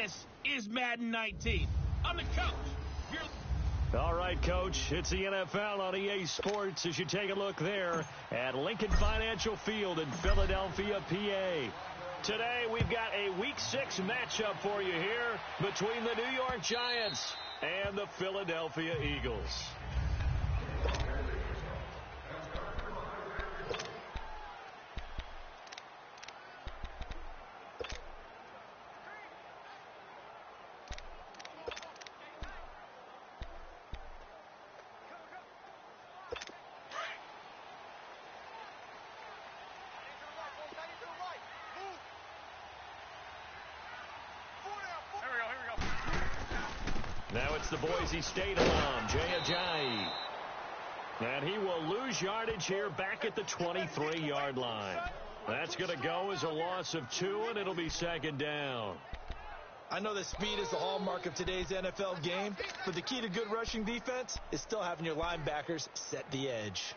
This is Madden 19. I'm the coach. All right, Coach, it's the NFL on EA Sports as you take a look there at Lincoln Financial Field in Philadelphia, PA. Today, we've got a Week 6 matchup for you here between the New York Giants and the Philadelphia Eagles. Now it's the Boise State alum, Jay Ajayi. And he will lose yardage here back at the 23-yard line. That's going to go as a loss of 2, and it'll be second down. I know that speed is the hallmark of today's NFL game, but the key to good rushing defense is still having your linebackers set the edge.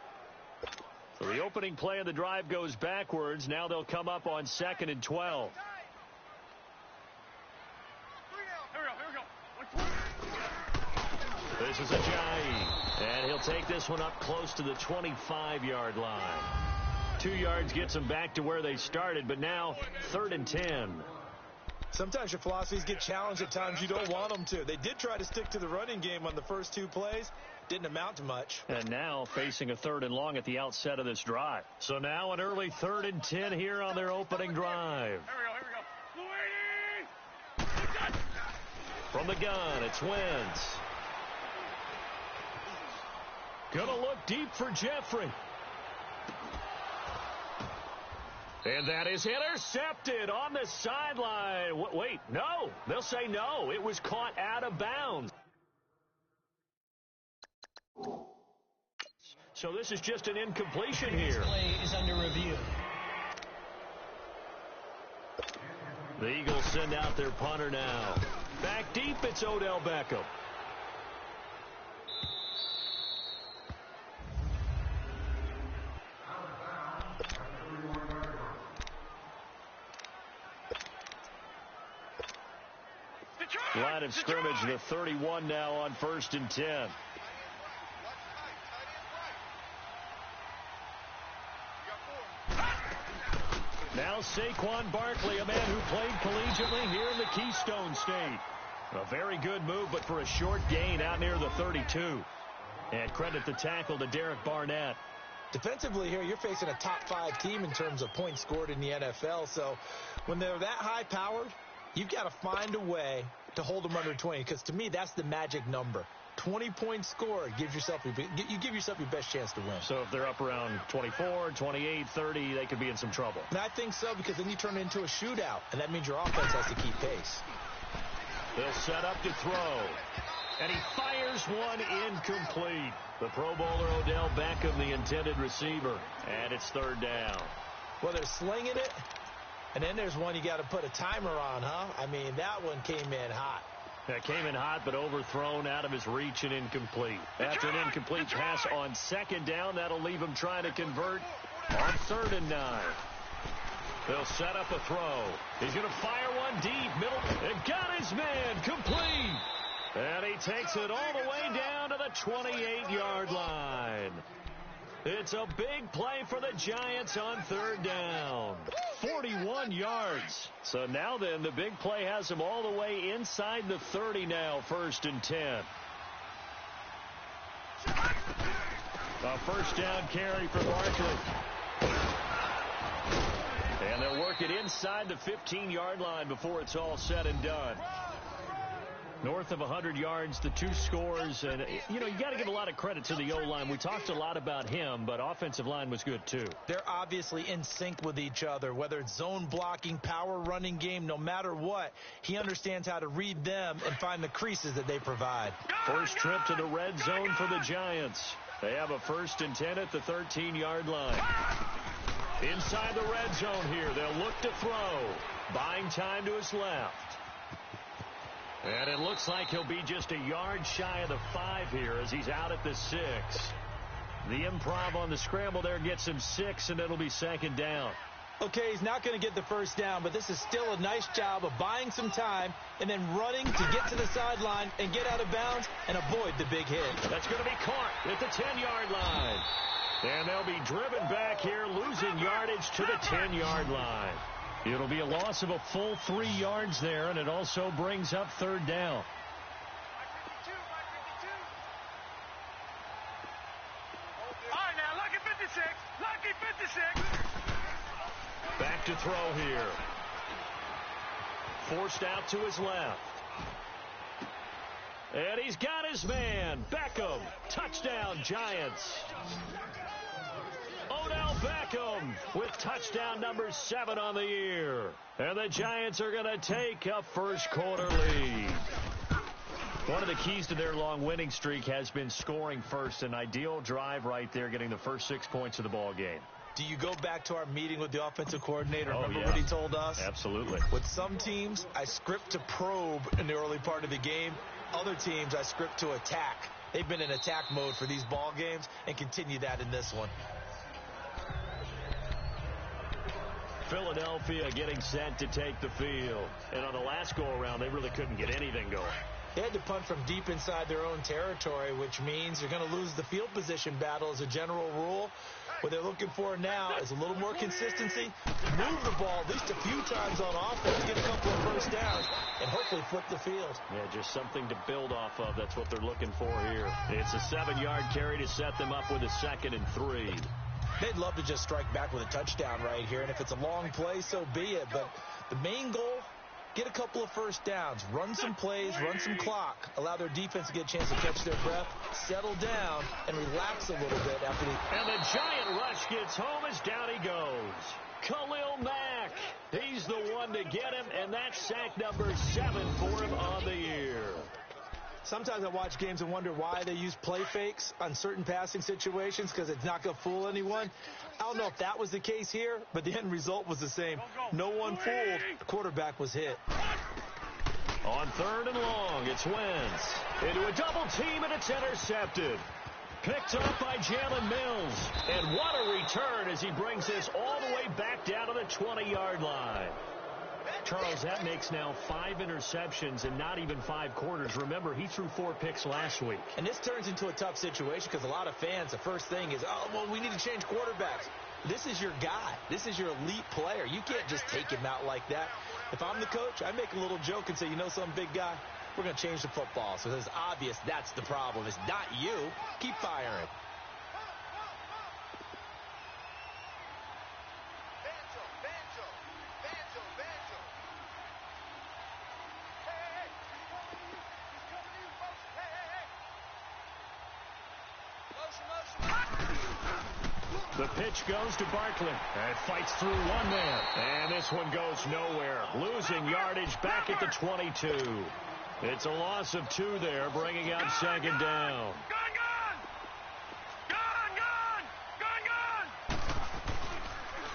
So the opening play of the drive goes backwards. Now they'll come up on 2nd and 12. This is Ajayi, and he'll take this one up close to the 25-yard line. 2 yards gets them back to where they started, but now 3rd and 10. Sometimes your philosophies get challenged at times you don't want them to. They did try to stick to the running game on the first 2 plays. Didn't amount to much. And now facing a 3rd and long at the outset of this drive. So now an early 3rd and 10 here on their opening drive. Here we go. From the gun, it's Wentz. Gonna look deep for Jeffrey. And that is intercepted on the sideline. Wait, no. They'll say no. It was caught out of bounds. So this is just an incompletion here. This play is under review. The Eagles send out their punter now. Back deep, it's Odell Beckham. Line of scrimmage, the 31 now on 1st and 10. Now Saquon Barkley, a man who played collegiately here in the Keystone State. A very good move, but for a short gain out near the 32. And credit the tackle to Derek Barnett. Defensively here, you're facing a top 5 team in terms of points scored in the NFL. So when they're that high-powered, you've got to find a way to hold them under 20, because to me, that's the magic number. 20 points scored gives yourself you give yourself your best chance to win. So if they're up around 24, 28, 30, they could be in some trouble. And I think so, because then you turn it into a shootout, and that means your offense has to keep pace. They'll set up to throw. And he fires one incomplete. The Pro Bowler Odell Beckham, the intended receiver. And it's 3rd down. Well, they're slinging it. And then there's one you got to put a timer on, huh? I mean, that one came in hot. That came in hot, but overthrown, out of his reach and incomplete. After an incomplete pass on 2nd down, that'll leave him trying to convert on 3rd and 9. They'll set up a throw. He's going to fire one deep, middle, and got his man, complete. And he takes it all the way down to the 28-yard line. It's a big play for the Giants on 3rd down. 41 yards. So now then, the big play has them all the way inside the 30 now, 1st and 10. A 1st down carry for Barkley. And they'll work it inside the 15-yard line before it's all said and done. North of 100 yards, the 2 scores. And, you got to give a lot of credit to the O-line. We talked a lot about him, but offensive line was good, too. They're obviously in sync with each other, whether it's zone blocking, power running game, no matter what. He understands how to read them and find the creases that they provide. First trip to the red zone for the Giants. They have a 1st and 10 at the 13-yard line. Inside the red zone here, they'll look to throw. Buying time to his left. And it looks like he'll be just a yard shy of the 5 here as he's out at the 6. The improv on the scramble there gets him 6, and it'll be 2nd down. Okay, he's not going to get the first down, but this is still a nice job of buying some time and then running to get to the sideline and get out of bounds and avoid the big hit. That's going to be caught at the 10-yard line. And they'll be driven back here, losing yardage to the 10-yard line. It'll be a loss of a full 3 yards there, and it also brings up third down. All right, now, lucky 56. Lucky 56. Back to throw here. Forced out to his left. And he's got his man. Beckham. Touchdown, Giants. Odell Beckham with touchdown number 7 on the year. And the Giants are going to take a first-quarter lead. One of the keys to their long winning streak has been scoring first. An ideal drive right there, getting the first 6 points of the ball game. Do you go back to our meeting with the offensive coordinator? Oh, Remember yeah. what he told us? Absolutely. With some teams, I script to probe in the early part of the game. Other teams, I script to attack. They've been in attack mode for these ball games and continue that in this one. Philadelphia getting set to take the field. And on the last go-around, they really couldn't get anything going. They had to punt from deep inside their own territory, which means you're going to lose the field position battle as a general rule. What they're looking for now is a little more consistency, move the ball at least a few times on offense, get a couple of first downs, and hopefully flip the field. Yeah, just something to build off of. That's what they're looking for here. It's a 7-yard carry to set them up with a 2nd and 3. They'd love to just strike back with a touchdown right here, and if it's a long play, so be it. But the main goal, get a couple of first downs, run some plays, run some clock, allow their defense to get a chance to catch their breath, settle down, and relax a little bit after the... And the giant rush gets home as down he goes. Khalil Mack, he's the one to get him, and that's sack number 7 for him on the year. Sometimes I watch games and wonder why they use play fakes on certain passing situations, because it's not going to fool anyone. I don't know if that was the case here, but the end result was the same. No one fooled. The quarterback was hit. On 3rd and long, it's Wentz. Into a double team, and it's intercepted. Picked up by Jalen Mills. And what a return as he brings this all the way back down to the 20-yard line. Charles, that makes now 5 interceptions in not even 5 quarters. Remember, he threw 4 picks last week. And this turns into a tough situation because a lot of fans, the first thing is, oh, well, we need to change quarterbacks. This is your guy. This is your elite player. You can't just take him out like that. If I'm the coach, I make a little joke and say, you know something, big guy? We're going to change the football. So it's obvious that's the problem. It's not you. Keep firing. The pitch goes to Barkley. And fights through one man. And this one goes nowhere. Losing yardage back at the 22. It's a loss of 2 there, bringing up 2nd down.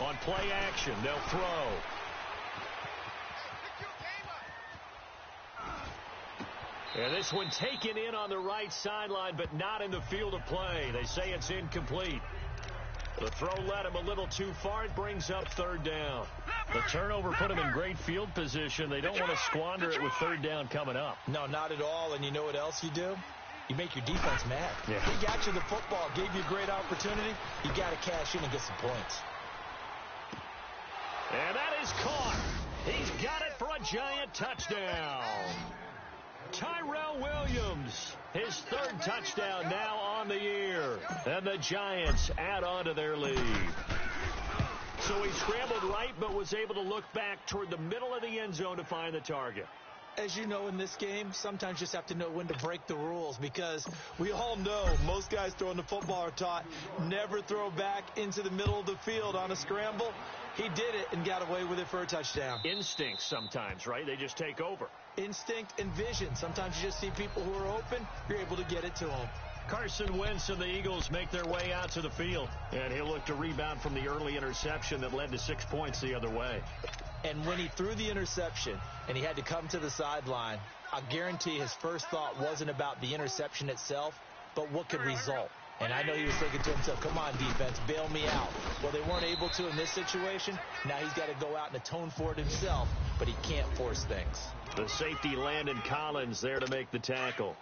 On play action, they'll throw. And this one taken in on the right sideline, but not in the field of play. They say it's incomplete. The throw led him a little too far. It brings up 3rd down. The turnover put him in great field position. They don't want to squander it with 3rd down coming up. No, not at all. And you know what else you do? You make your defense mad. Yeah. He got you the football, gave you a great opportunity. You got to cash in and get some points. And that is caught. He's got it for a giant touchdown. Tyrell Williams, his 3rd touchdown now on the year. And the Giants add on to their lead. So he scrambled right, but was able to look back toward the middle of the end zone to find the target. As you know, in this game, sometimes you just have to know when to break the rules, because we all know most guys throwing the football are taught never throw back into the middle of the field on a scramble. He did it and got away with it for a touchdown. Instincts sometimes, right? They just take over. Instinct and vision. Sometimes you just see people who are open. You're able to get it to them. Carson Wentz and the Eagles make their way out to the field. And he'll look to rebound from the early interception that led to 6 points the other way. And when he threw the interception and he had to come to the sideline, I guarantee his first thought wasn't about the interception itself, but what could result. And I know he was thinking to himself, come on, defense, bail me out. Well, they weren't able to in this situation. Now he's got to go out and atone for it himself, but he can't force things. The safety Landon Collins there to make the tackle.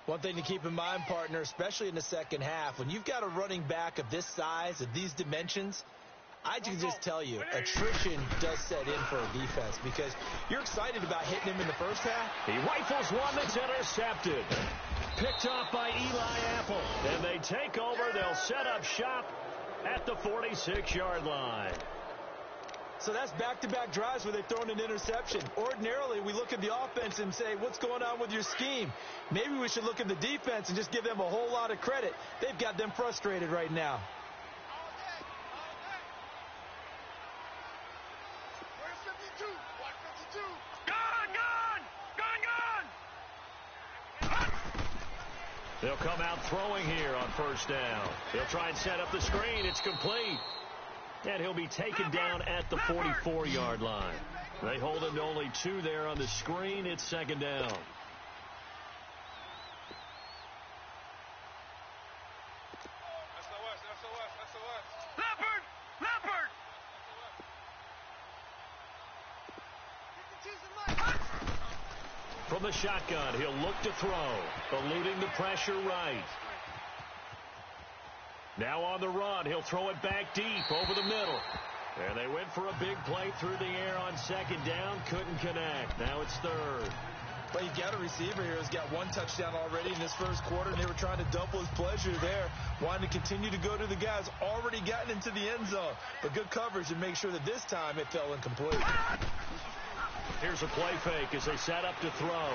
One thing to keep in mind, partner, especially in the second half, when you've got a running back of this size, of these dimensions, I can just tell you, attrition does set in for a defense because you're excited about hitting him in the first half. He rifles one that's intercepted. Picked off by Eli Apple. And they take over. They'll set up shop at the 46-yard line. So that's back-to-back drives where they've thrown an interception. Ordinarily, we look at the offense and say, what's going on with your scheme? Maybe we should look at the defense and just give them a whole lot of credit. They've got them frustrated right now. They'll come out throwing here on first down. He'll try and set up the screen. It's complete. And he'll be taken down at the 44-yard line. They hold him to only 2 there on the screen. It's second down. From the shotgun, he'll look to throw, eluding the pressure right. Now on the run, he'll throw it back deep over the middle. And they went for a big play through the air on second down, couldn't connect. Now it's third. But you got a receiver here who's got 1 touchdown already in this first quarter, and they were trying to double his pleasure there, wanting to continue to go to the guys already gotten into the end zone. But good coverage and make sure that this time it fell incomplete. Here's a play fake as they set up to throw.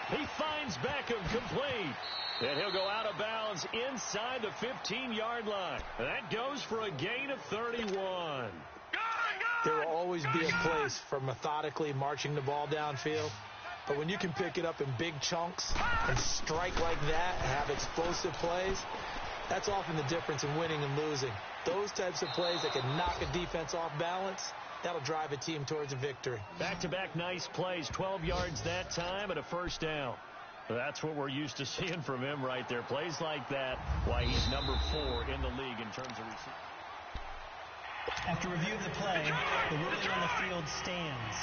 He finds Beckham complete. And he'll go out of bounds inside the 15-yard line. That goes for a gain of 31. There will always be a place for methodically marching the ball downfield. But when you can pick it up in big chunks and strike like that and have explosive plays, that's often the difference in winning and losing. Those types of plays that can knock a defense off balance, that'll drive a team towards a victory. Back-to-back nice plays, 12 yards that time and a first down. That's what we're used to seeing from him right there. Plays like that, why he's number 4 in the league in terms of receiving. After review of the play, the ruling on the field stands.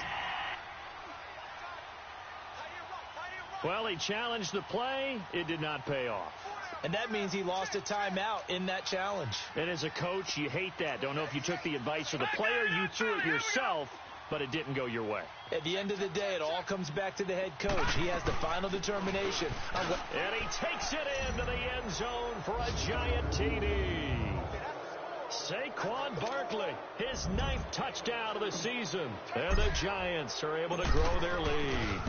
Well, he challenged the play. It did not pay off. And that means he lost a timeout in that challenge. And as a coach, you hate that. Don't know if you took the advice of the player, you threw it yourself, but it didn't go your way. At the end of the day, it all comes back to the head coach. He has the final determination. And he takes it into the end zone for a giant TD. Saquon Barkley, his 9th touchdown of the season. And the Giants are able to grow their lead.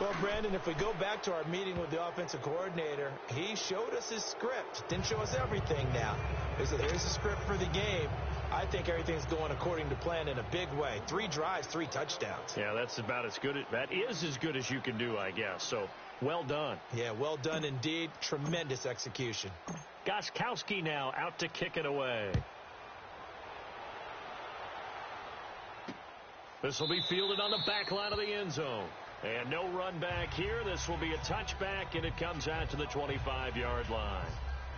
Well, Brandon, if we go back to our meeting with the offensive coordinator, he showed us his script. Didn't show us everything now. He said, here's the script for the game. I think everything's going according to plan in a big way. 3 drives, 3 touchdowns. Yeah, that's about as good. That is as good as you can do, I guess. So, well done. Yeah, well done indeed. Tremendous execution. Gostkowski now out to kick it away. This will be fielded on the back line of the end zone. And no run back here. This will be a touchback, and it comes out to the 25-yard line.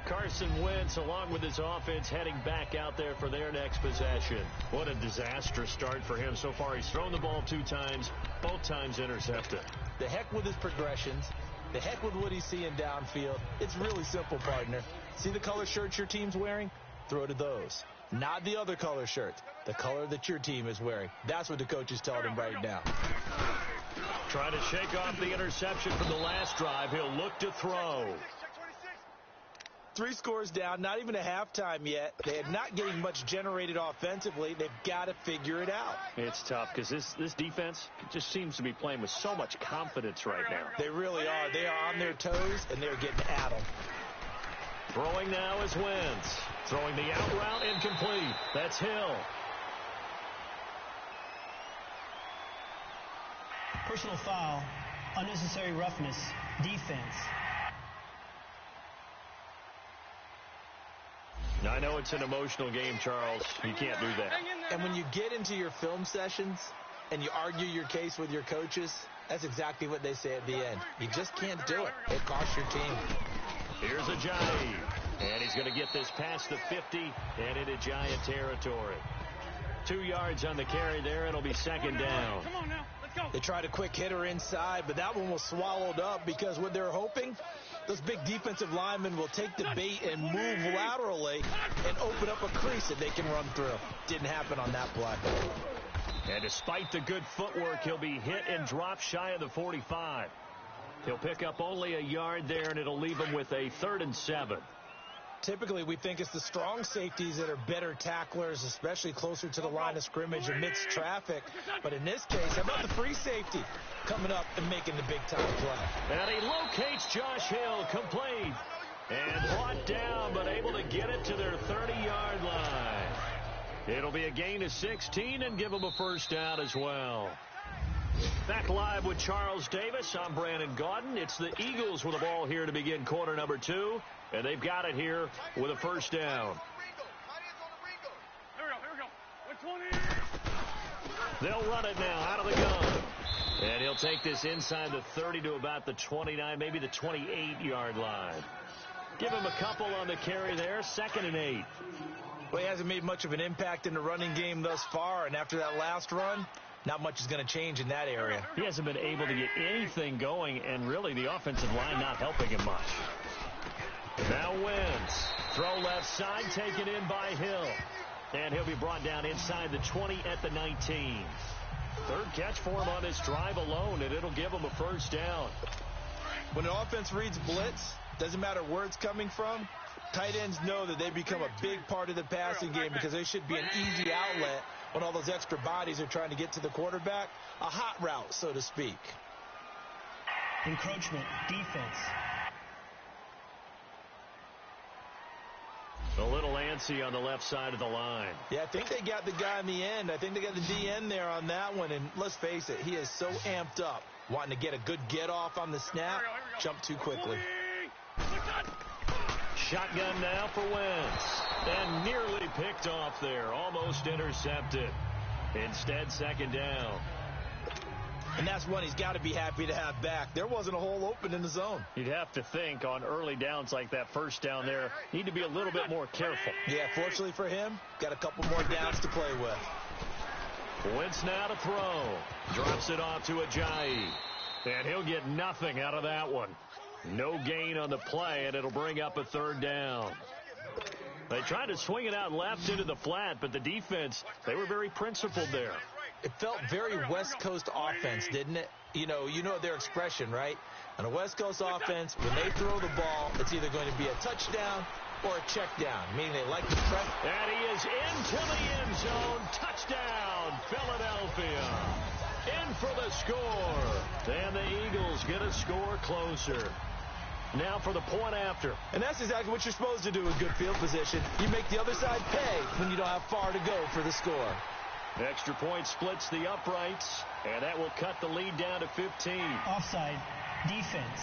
Carson Wentz, along with his offense, heading back out there for their next possession. What a disastrous start for him so far. He's thrown the ball 2 times, both times intercepted. The heck with his progressions. The heck with what he's seeing downfield. It's really simple, partner. See the color shirts your team's wearing? Throw to those. Not the other color shirts. The color that your team is wearing. That's what the coach is telling him right now. Trying to shake off the interception from the last drive. He'll look to throw. 3 scores down, not even a halftime yet. They are not getting much generated offensively. They've got to figure it out. It's tough because this defense just seems to be playing with so much confidence right now. They really are. They are on their toes, and they're getting addled. Throwing now is Wentz. Throwing the out route incomplete. That's Hill. Personal foul, unnecessary roughness, defense. I know it's an emotional game, Charles. You can't do that. And when you get into your film sessions and you argue your case with your coaches, that's exactly what they say at the end. You just can't do it. It costs your team. Here's Ajayi. And he's going to get this past the 50 and into Giant territory. 2 yards on the carry there. It'll be second down. Come on now. Let's go. They tried a quick hitter inside, but that one was swallowed up because what they're hoping, those big defensive linemen will take the bait and move laterally and open up a crease that they can run through. Didn't happen on that play. And despite the good footwork, he'll be hit and dropped shy of the 45. He'll pick up only a yard there, and it'll leave him with a 3rd and 7. Typically, we think it's the strong safeties that are better tacklers, especially closer to the line of scrimmage amidst traffic. But in this case, how about the free safety coming up and making the big-time play? And he locates Josh Hill, complete. And brought down, but able to get it to their 30-yard line. It'll be a gain of 16 and give them a first down as well. Back live with Charles Davis. I'm Brandon Gaudin. It's the Eagles with the ball here to begin quarter number 2. And they've got it here with a first down. Here we go. 120. They'll run it now out of the gun. And he'll take this inside the 30 to about the 29, maybe the 28-yard line. Give him a couple on the carry there. 2nd and 8. Well, he hasn't made much of an impact in the running game thus far, and after that last run, not much is going to change in that area. He hasn't been able to get anything going, and really the offensive line not helping him much. Now Wentz. Throw left side, taken in by Hill. And he'll be brought down inside the 20 at the 19. 3rd catch for him on this drive alone, and it'll give him a first down. When an offense reads blitz, doesn't matter where it's coming from, tight ends know that they become a big part of the passing game because they should be an easy outlet when all those extra bodies are trying to get to the quarterback. A hot route, so to speak. Encroachment, defense. A little antsy on the left side of the line. Yeah, I think they got the guy in the end. I think they got the DN there on that one. And let's face it, he is so amped up, wanting to get a good get-off on the snap, jump too quickly. Shotgun now for Wentz. And nearly picked off there. Almost intercepted. Instead, 2nd down. And that's one he's got to be happy to have back. There wasn't a hole open in the zone. You'd have to think on early downs like that first down there, need to be a little bit more careful. Yeah, fortunately for him, got a couple more downs to play with. Wentz now to throw. Drops it off to Ajayi. And he'll get nothing out of that one. No gain on the play, and it'll bring up a 3rd down. They tried to swing it out left into the flat, but the defense, they were very principled there. It felt very West Coast offense, didn't it? You know their expression, right? On a West Coast offense, when they throw the ball, it's either going to be a touchdown or a check down, meaning they like to press. And he is into the end zone. Touchdown, Philadelphia. In for the score. And the Eagles get a score closer. Now for the point after. And that's exactly what you're supposed to do in good field position. You make the other side pay when you don't have far to go for the score. Extra point splits the uprights, and that will cut the lead down to 15. Offside, defense.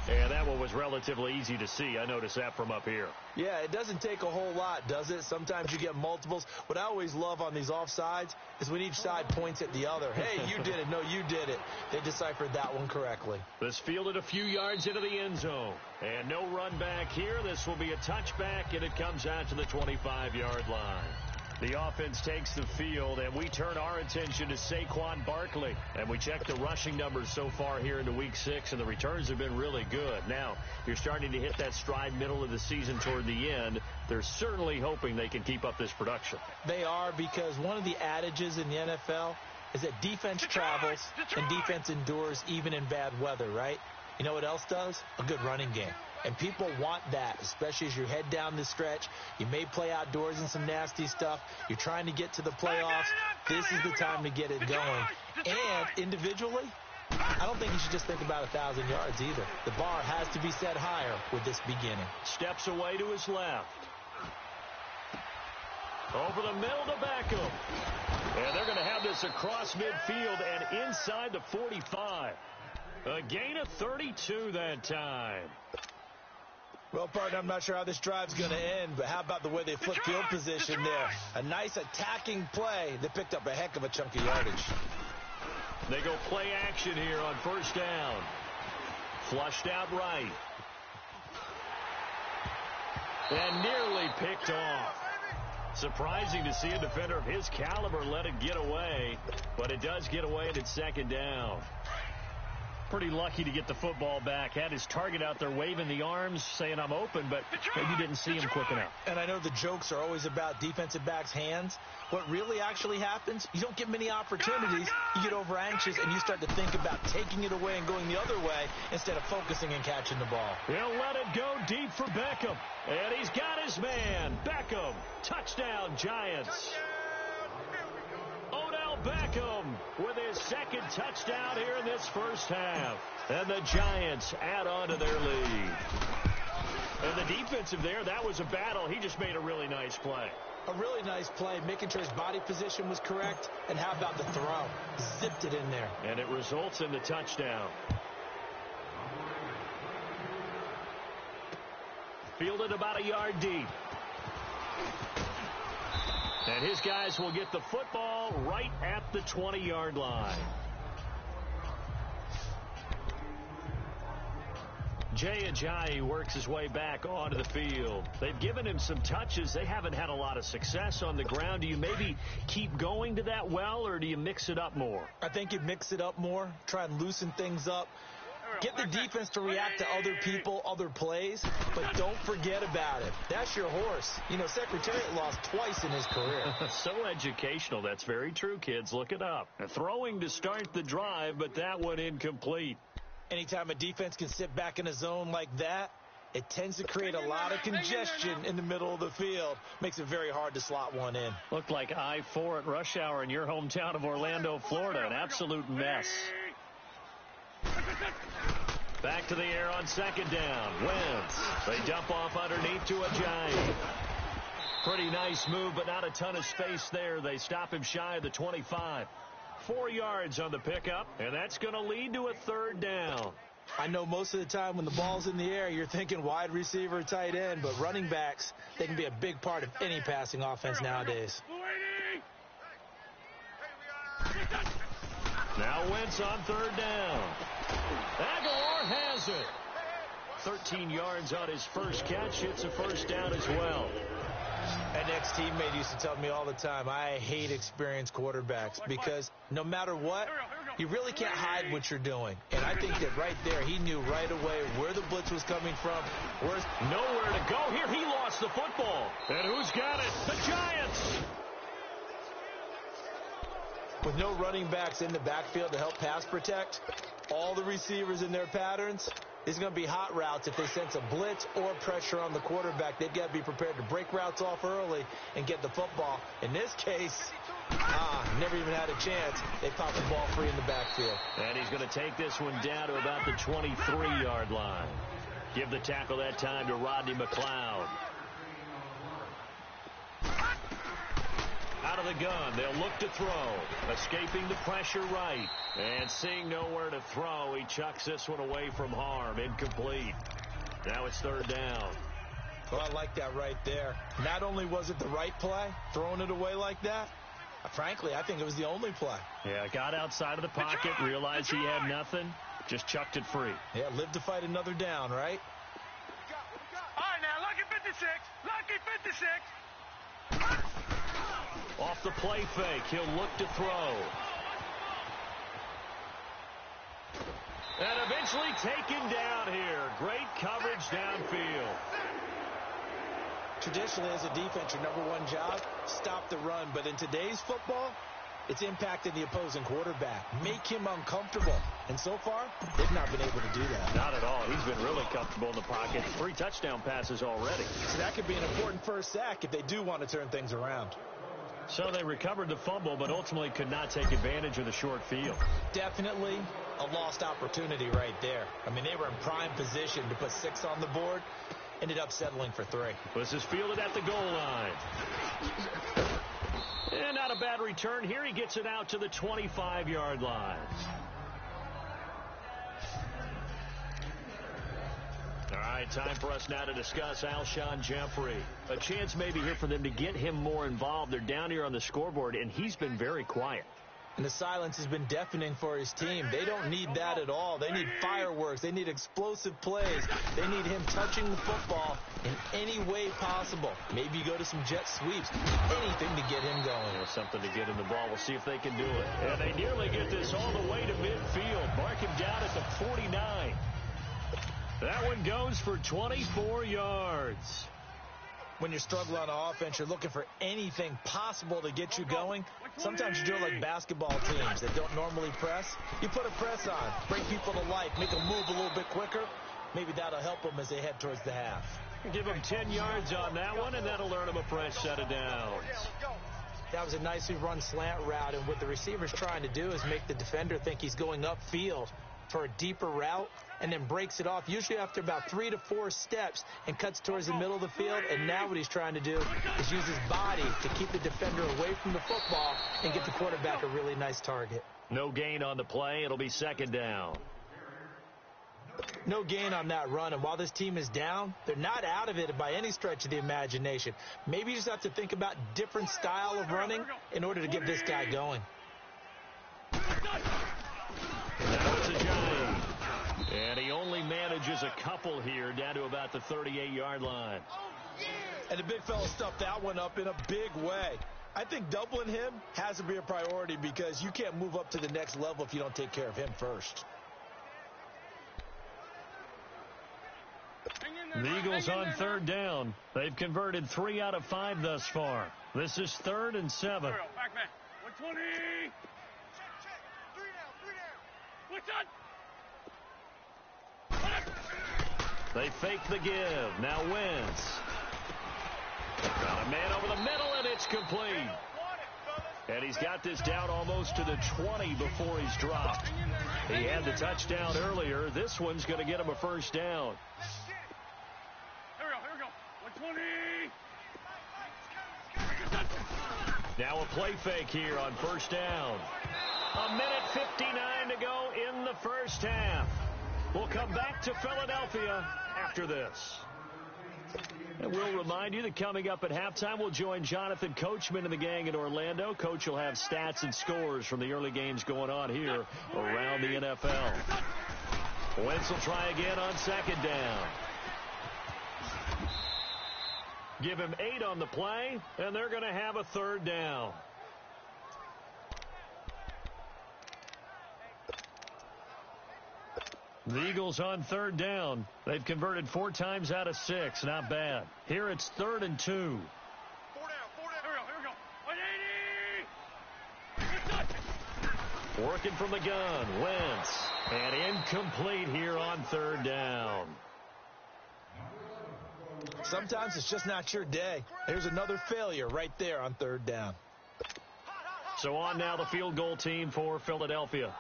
And that one was relatively easy to see. I noticed that from up here. Yeah, it doesn't take a whole lot, does it? Sometimes you get multiples. What I always love on these offsides is when each side points at the other. Hey, you did it. No, you did it. They deciphered that one correctly. This fielded a few yards into the end zone. And no run back here. This will be a touchback, and it comes out to the 25-yard line. The offense takes the field, and we turn our attention to Saquon Barkley. And we check the rushing numbers so far here into Week 6, and the returns have been really good. Now, you're starting to hit that stride middle of the season toward the end. They're certainly hoping they can keep up this production. They are, because one of the adages in the NFL is that defense travels and defense endures even in bad weather, right? You know what else does? A good running game. And people want that, especially as you head down the stretch. You may play outdoors in some nasty stuff. You're trying to get to the playoffs. This is the time to get it going. And individually, I don't think you should just think about 1,000 yards either. The bar has to be set higher with this beginning. Steps away to his left. Over the middle to Beckham. And they're going to have this across midfield and inside the 45. A gain of 32 that time. Well, partner, I'm not sure how this drive's going to end, but how about the way they flip field position there? A nice attacking play. They picked up a heck of a chunk of yardage. They go play action here on first down. Flushed out right. And nearly picked off. Surprising to see a defender of his caliber let it get away, but it does get away and it's second down. Pretty lucky to get the football back. Had his target out there waving the arms, saying I'm open, but maybe didn't see him quick enough. And I know the jokes are always about defensive backs' hands. What really actually happens, you don't get many opportunities. You get over anxious and you start to think about taking it away and going the other way instead of focusing and catching the ball. He'll let it go deep for Beckham. And he's got his man. Beckham. Touchdown, Giants. Odell Beckham with his second touchdown here in this first half. And the Giants add on to their lead. And the defensive there, that was a battle. He just made a really nice play. A really nice play, making sure his body position was correct. And how about the throw? Zipped it in there. And it results in the touchdown. Fielded about a yard deep. And his guys will get the football right at the 20-yard line. Jay Ajayi works his way back onto the field. They've given him some touches. They haven't had a lot of success on the ground. Do you maybe keep going to that well, or do you mix it up more? I think you mix it up more, try and loosen things up. Get the defense to react to other people, other plays, but don't forget about it. That's your horse. You know, Secretariat lost twice in his career. So educational. That's very true, kids. Look it up. Throwing to start the drive, but that one incomplete. Anytime a defense can sit back in a zone like that, it tends to create a lot of congestion in the middle of the field. Makes it very hard to slot one in. Looked like I-4 at rush hour in your hometown of Orlando, Florida. An absolute mess. Back to the air on second down. Wentz. They dump off underneath to Ajayi. Pretty nice move, but not a ton of space there. They stop him shy of the 25. 4 yards on the pickup, and that's going to lead to a third down. I know most of the time when the ball's in the air, you're thinking wide receiver, tight end, but running backs, they can be a big part of any passing offense nowadays. Now Wentz on third down. Aguilar has it. 13 yards on his first catch. It's a first down as well. An ex-teammate used to tell me all the time, I hate experienced quarterbacks because no matter what, you really can't hide what you're doing. And I think that right there, he knew right away where the blitz was coming from. Nowhere to go. Here he lost the football. And who's got it? The Giants. With no running backs in the backfield to help pass protect, all the receivers in their patterns, it's going to be hot routes. If they sense a blitz or pressure on the quarterback, they've got to be prepared to break routes off early and get the football. In this case, never even had a chance. They popped the ball free in the backfield. And he's going to take this one down to about the 23-yard line. Give the tackle that time to Rodney McLeod. Out of the gun, they'll look to throw. Escaping the pressure right. And seeing nowhere to throw, he chucks this one away from harm. Incomplete. Now it's third down. Well, I like that right there. Not only was it the right play, throwing it away like that, frankly, I think it was the only play. Yeah, got outside of the pocket, realized he had nothing, just chucked it free. Yeah, live to fight another down, right? All right, now, lucky 56. Lucky 56. Off the play fake, he'll look to throw. And eventually taken down here. Great coverage downfield. Traditionally, as a defense, your number one job, stop the run. But in today's football, it's impacting the opposing quarterback. Make him uncomfortable. And so far, they've not been able to do that. Not at all. He's been really comfortable in the pocket. 3 touchdown passes already. So that could be an important first sack if they do want to turn things around. So they recovered the fumble, but ultimately could not take advantage of the short field. Definitely a lost opportunity right there. I mean, they were in prime position to put 6 on the board. Ended up settling for 3. This is fielded at the goal line. And not a bad return. Here he gets it out to the 25-yard line. All right, time for us now to discuss Alshon Jeffrey. A chance maybe here for them to get him more involved. They're down here on the scoreboard, and he's been very quiet. And the silence has been deafening for his team. They don't need that at all. They need fireworks. They need explosive plays. They need him touching the football in any way possible. Maybe you go to some jet sweeps. Anything to get him going. Yeah, something to get him the ball. We'll see if they can do it. And they nearly get this all the way to midfield. Mark him down at the 49. That one goes for 24 yards. When you're struggling on offense, you're looking for anything possible to get you going. Sometimes you do it like basketball teams that don't normally press. You put a press on, bring people to life, make them move a little bit quicker. Maybe that'll help them as they head towards the half. Give them 10 yards on that one, and that'll earn them a fresh set of downs. That was a nicely run slant route, and what the receiver's trying to do is make the defender think he's going upfield for a deeper route, and then breaks it off, usually after about 3 to 4 steps, and cuts towards the middle of the field. And now what he's trying to do is use his body to keep the defender away from the football and get the quarterback a really nice target. No gain on the play. It'll be second down. No gain on that run, and while this team is down, they're not out of it by any stretch of the imagination. Maybe you just have to think about different style of running in order to get this guy going. That was a giant. And he only manages a couple here, down to about the 38-yard line. And the big fella stuffed that one up in a big way. I think doubling him has to be a priority because you can't move up to the next level if you don't take care of him first. The Eagles on third down. They've converted 3 out of 5 thus far. This is 3rd and 7. Back man. 120. What's that? They fake the give. Now Wentz. Got a man over the middle, and it's complete. And he's got this down almost to the 20 before he's dropped. He had the touchdown earlier. This one's going to get him a first down. Here we go. 120. Now a play fake here on first down. 1:59 to go in the first half. We'll come back to Philadelphia after this. And we'll remind you that coming up at halftime, we'll join Jonathan Coachman and the gang in Orlando. Coach will have stats and scores from the early games going on here around the NFL. Wentz will try again on second down. Give him 8 on the play, and they're going to have a third down. The Eagles on third down. They've converted 4 times out of 6. Not bad. Here it's 3rd and 2. 4 down. Here we go. 180. Working from the gun. Wentz. And incomplete here on third down. Sometimes it's just not your day. There's another failure right there on third down. So on now the field goal team for Philadelphia.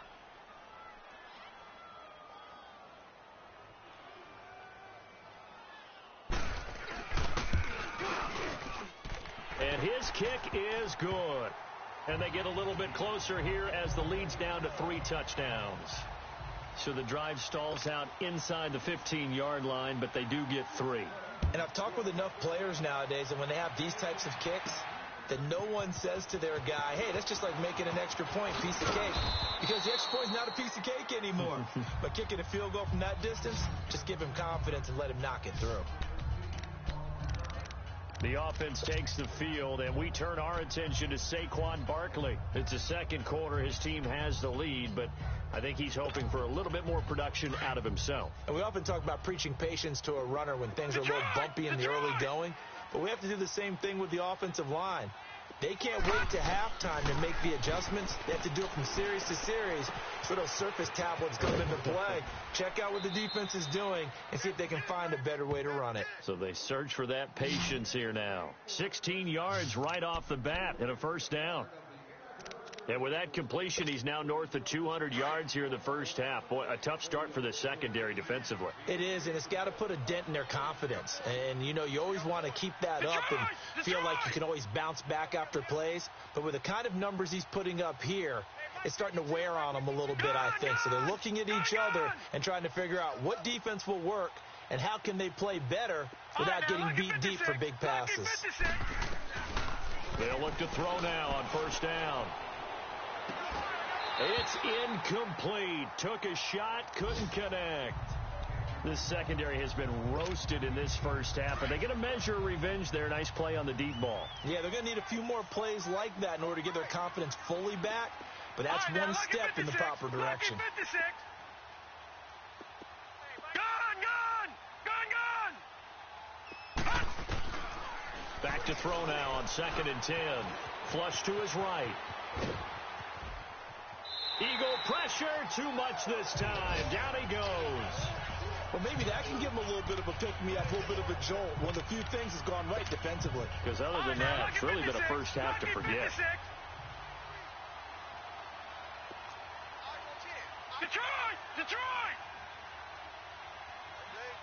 And his kick is good. And they get a little bit closer here as the lead's down to 3 touchdowns. So the drive stalls out inside the 15-yard line, but they do get 3. And I've talked with enough players nowadays, and when they have these types of kicks, that no one says to their guy, hey, that's just like making an extra point, piece of cake. Because the extra point is not a piece of cake anymore. But kicking a field goal from that distance, just give him confidence and let him knock it through. The offense takes the field, and we turn our attention to Saquon Barkley. It's the second quarter. His team has the lead, but I think he's hoping for a little bit more production out of himself. And we often talk about preaching patience to a runner when things are a little bumpy in the early going, but we have to do the same thing with the offensive line. They can't wait to halftime to make the adjustments. They have to do it from series to series so those surface tablets come into play. Check out what the defense is doing and see if they can find a better way to run it. So they search for that patience here now. 16 yards right off the bat and a first down. And with that completion, he's now north of 200 yards here in the first half. Boy, a tough start for the secondary defensively. It is, and it's got to put a dent in their confidence. And, you know, you always want to keep that up and feel like you can always bounce back after plays. But with the kind of numbers he's putting up here, it's starting to wear on them a little bit, I think. So they're looking at each other and trying to figure out what defense will work and how can they play better without getting beat deep for big passes. They'll look to throw now on first down. It's incomplete. Took a shot, couldn't connect. This secondary has been roasted in this first half, and they get a measure of revenge there. Nice play on the deep ball. Yeah, they're going to need a few more plays like that in order to get their confidence fully back, but that's right, one step in the proper direction. Lucky 56. Gun! Back to throw now on 2nd and 10. Flush to his right. Eagle pressure, too much this time. Down he goes. Well, maybe that can give him a little bit of a pick-me-up, a little bit of a jolt. One of the few things has gone right defensively. Because other than that, it's really been a first half to forget. Detroit! Detroit!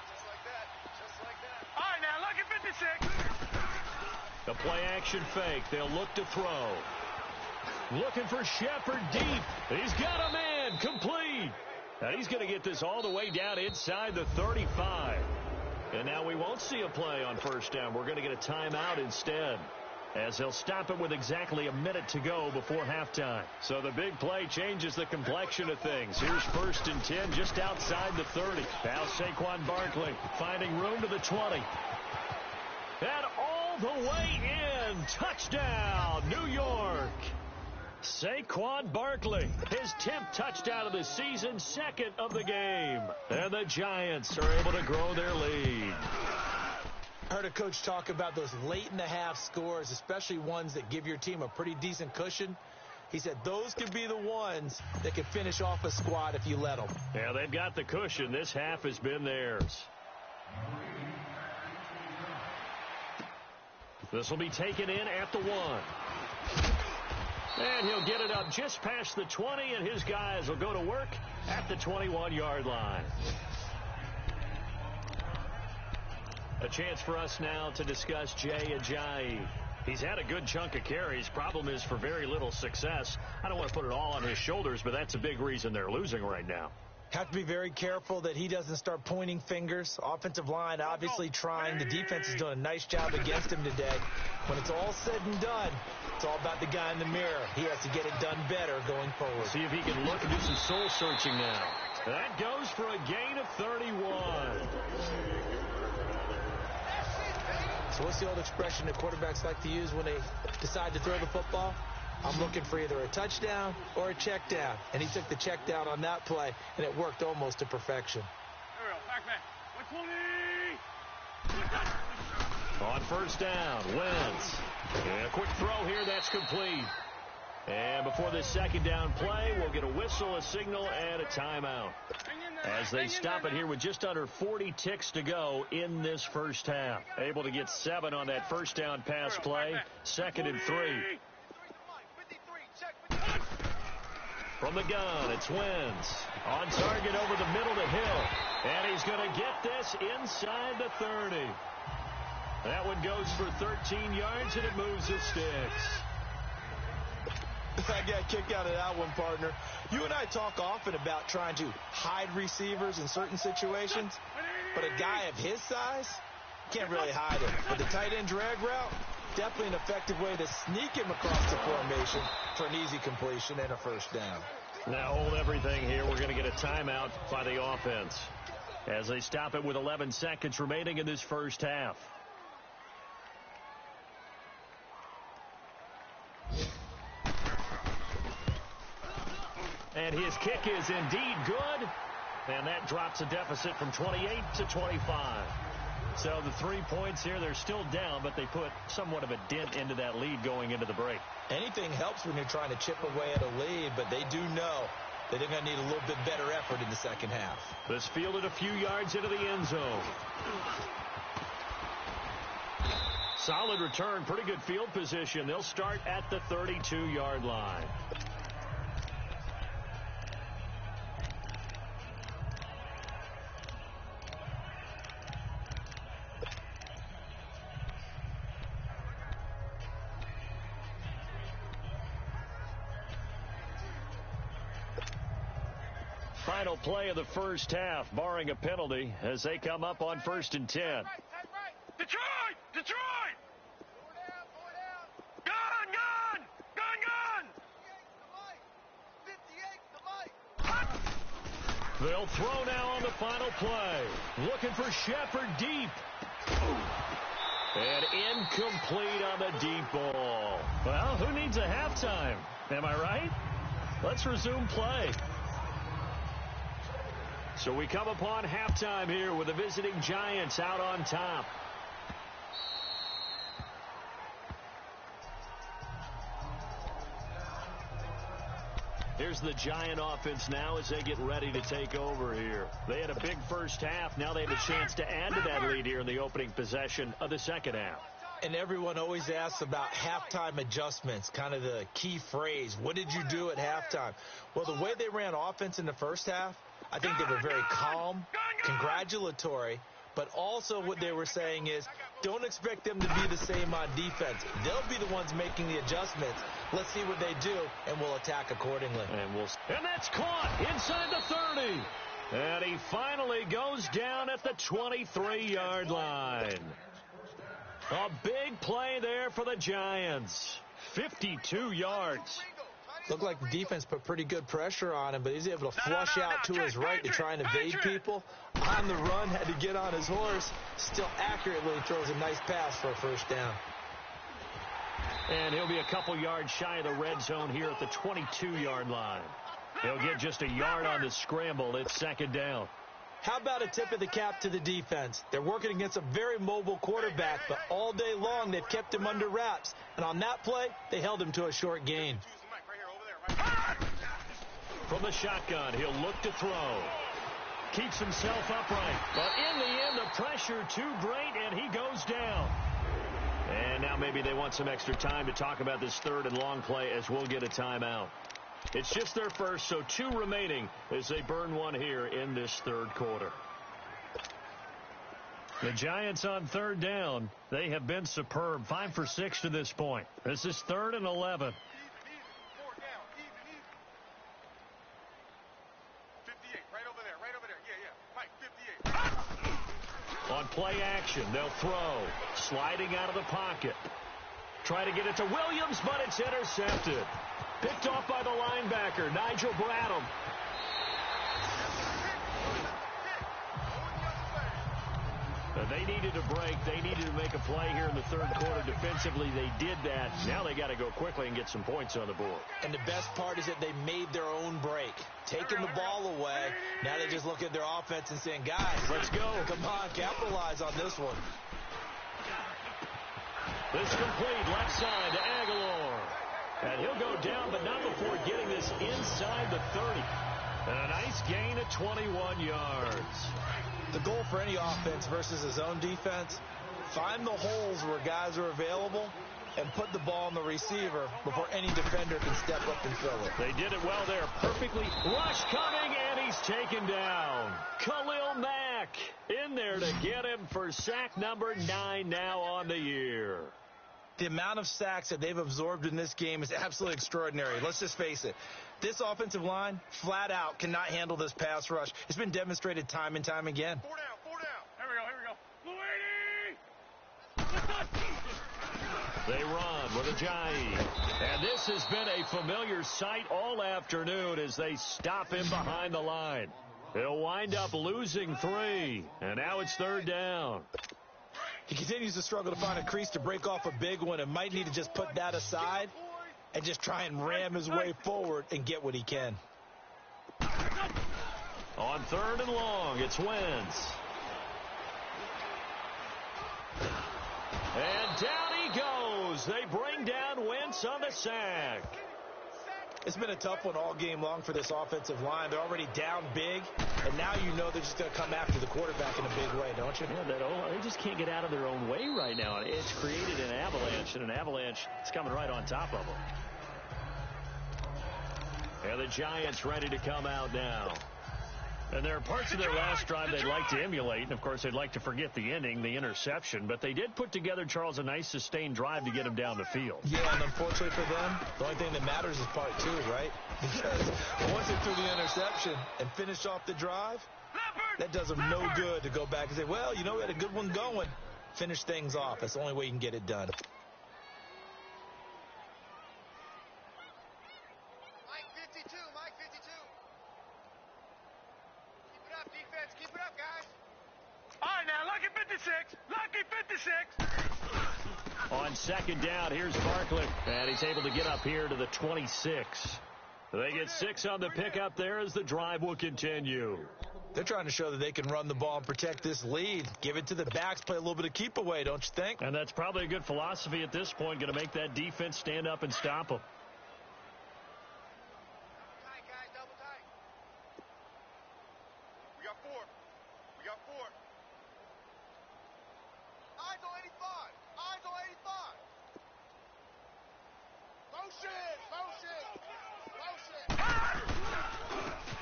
Just like that. All right, now, lucky 56. The play-action fake. They'll look to throw. Looking for Shepard deep. He's got a man. Complete. Now he's going to get this all the way down inside the 35. And now we won't see a play on first down. We're going to get a timeout instead, as they'll stop it with exactly a minute to go before halftime. So the big play changes the complexion of things. Here's 1st and 10 just outside the 30. Now Saquon Barkley finding room to the 20. And all the way in. Touchdown, New York. Saquon Barkley, his 10th touchdown of the season, 2nd of the game. And the Giants are able to grow their lead. I heard a coach talk about those late-in-the-half scores, especially ones that give your team a pretty decent cushion. He said those could be the ones that could finish off a squad if you let them. Yeah, they've got the cushion. This half has been theirs. This will be taken in at the 1. And he'll get it up just past the 20, and his guys will go to work at the 21-yard line. A chance for us now to discuss Jay Ajayi. He's had a good chunk of carries. Problem is for very little success. I don't want to put it all on his shoulders, but that's a big reason they're losing right now. Have to be very careful that he doesn't start pointing fingers. Offensive line obviously trying. The defense is doing a nice job against him today. When it's all said and done, it's all about the guy in the mirror. He has to get it done better going forward. See if he can look and do some soul searching now. That goes for a gain of 31. So what's the old expression that quarterbacks like to use when they decide to throw the football? I'm looking for either a touchdown or a check down. And he took the check down on that play, and it worked almost to perfection. There we go. Back man. 120. On first down, Wentz. And a quick throw here, that's complete. And before this second down play, we'll get a whistle, a signal, and a timeout. As they stop it here with just under 40 ticks to go in this first half. Able to get 7 on that first down pass play. 2nd and 3. From the gun, it's Wentz. On target over the middle to Hill. And he's going to get this inside the 30. That one goes for 13 yards, and it moves the sticks. I got a kick out of that one, partner. You and I talk often about trying to hide receivers in certain situations, but a guy of his size can't really hide him. But the tight end drag route, definitely an effective way to sneak him across the formation for an easy completion and a first down. Now hold everything here. We're going to get a timeout by the offense as they stop it with 11 seconds remaining in this first half. And his kick is indeed good. And that drops a deficit from 28 to 25. So the 3 points here, they're still down, but they put somewhat of a dent into that lead going into the break. Anything helps when you're trying to chip away at a lead, but they do know that they're going to need a little bit better effort in the second half. This fielded a few yards into the end zone. Solid return, pretty good field position. They'll start at the 32-yard line. Final play of the first half, barring a penalty, as they come up on 1st and 10. Detroit! Detroit! Gun! Gun! Gun! Gun! 58! They'll throw now on the final play. Looking for Shepard deep. And incomplete on the deep ball. Well, who needs a halftime? Am I right? Let's resume play. So we come upon halftime here with the visiting Giants out on top. Here's the Giant offense now as they get ready to take over here. They had a big first half. Now they have a chance to add to that lead here in the opening possession of the second half. And everyone always asks about halftime adjustments, kind of the key phrase. What did you do at halftime? Well, the way they ran offense in the first half, I think they were very calm, congratulatory, but also what they were saying is don't expect them to be the same on defense. They'll be the ones making the adjustments. Let's see what they do, and we'll attack accordingly. And that's caught inside the 30. And he finally goes down at the 23-yard line. A big play there for the Giants. 52 yards. Looked like the defense put pretty good pressure on him, but he's able to flush out to his right to try and evade people. On the run, had to get on his horse. Still accurately throws a nice pass for a first down. And he'll be a couple yards shy of the red zone here at the 22-yard line. He'll get just a yard on the scramble. It's second down. How about a tip of the cap to the defense? They're working against a very mobile quarterback, but all day long they've kept him under wraps. And on that play, they held him to a short gain. From the shotgun, he'll look to throw. Keeps himself upright. But in the end, the pressure too great, and he goes down. And now maybe they want some extra time to talk about this third and long play as we'll get a timeout. It's just their first, so 2 remaining as they burn one here in this third quarter. The Giants on third down. They have been superb. 5 for 6 to this point. This is 3rd and 11. On play action, they'll throw. Sliding out of the pocket. Try to get it to Williams, but it's intercepted. Picked off by the linebacker, Nigel Bradham. They needed a break. They needed to make a play here in the third quarter. Defensively, they did that. Now they got to go quickly and get some points on the board. And the best part is that they made their own break. Taking the ball away. Now they just look at their offense and saying, guys, let's go. Come on, capitalize on this one. This complete left side to Aguilar. And he'll go down, but not before getting this inside the 30. And a nice gain of 21 yards. The goal for any offense versus his own defense, find the holes where guys are available and put the ball on the receiver before any defender can step up and fill it. They did it well there. Perfectly. Rush coming, and he's taken down. Khalil Mack in there to get him for sack number 9 now on the year. The amount of sacks that they've absorbed in this game is absolutely extraordinary. Let's just face it. This offensive line, flat out, cannot handle this pass rush. It's been demonstrated time and time again. 4 down. Here we go. They run with Ajayi. And this has been a familiar sight all afternoon as they stop him behind the line. They'll wind up losing 3. And now it's third down. He continues to struggle to find a crease to break off a big one and might need to just put that aside and just try and ram his way forward and get what he can. On third and long, it's Wentz. And down he goes. They bring down Wentz on the sack. It's been a tough one all game long for this offensive line. They're already down big, and now you know they're just going to come after the quarterback in a big way, don't you? Yeah, they just can't get out of their own way right now. It's created an avalanche, and an avalanche is coming right on top of them. And the Giants ready to come out now. And there are parts of their last drive they'd like to emulate, and, of course, they'd like to forget the ending, the interception. But they did put together, Charles, a nice sustained drive to get him down the field. Yeah, and unfortunately for them, the only thing that matters is part 2, right? Because once they threw the interception and finished off the drive, that does them no good to go back and say, well, you know, we had a good one going. Finish things off. That's the only way you can get it done. All right, now, lucky 56. Lucky 56. On second down, here's Barkley. And he's able to get up here to the 26. They get 6 on the pickup there as the drive will continue. They're trying to show that they can run the ball and protect this lead. Give it to the backs, play a little bit of keep away, don't you think? And that's probably a good philosophy at this point, going to make that defense stand up and stop them.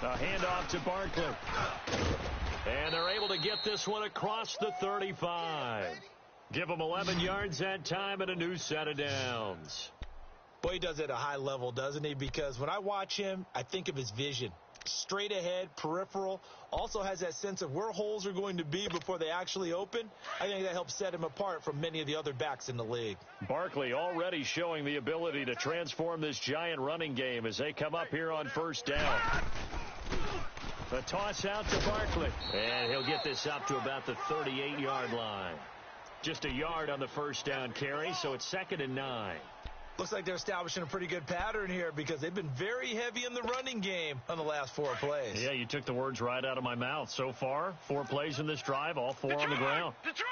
A handoff to Barkley. And they're able to get this one across the 35. Give them 11 yards that time and a new set of downs. Boy, he does it at a high level, doesn't he? Because when I watch him, I think of his vision. Straight ahead, peripheral, also has that sense of where holes are going to be before they actually open. I think that helps set him apart from many of the other backs in the league. Barkley already showing the ability to transform this giant running game as they come up here on first down. The toss out to Barkley. And he'll get this up to about the 38-yard line. Just a yard on the first down carry, so it's 2nd and 9. Looks like they're establishing a pretty good pattern here because they've been very heavy in the running game on the last 4 plays. Yeah, you took the words right out of my mouth. So far, 4 plays in this drive, all 4 on the ground. Detroit!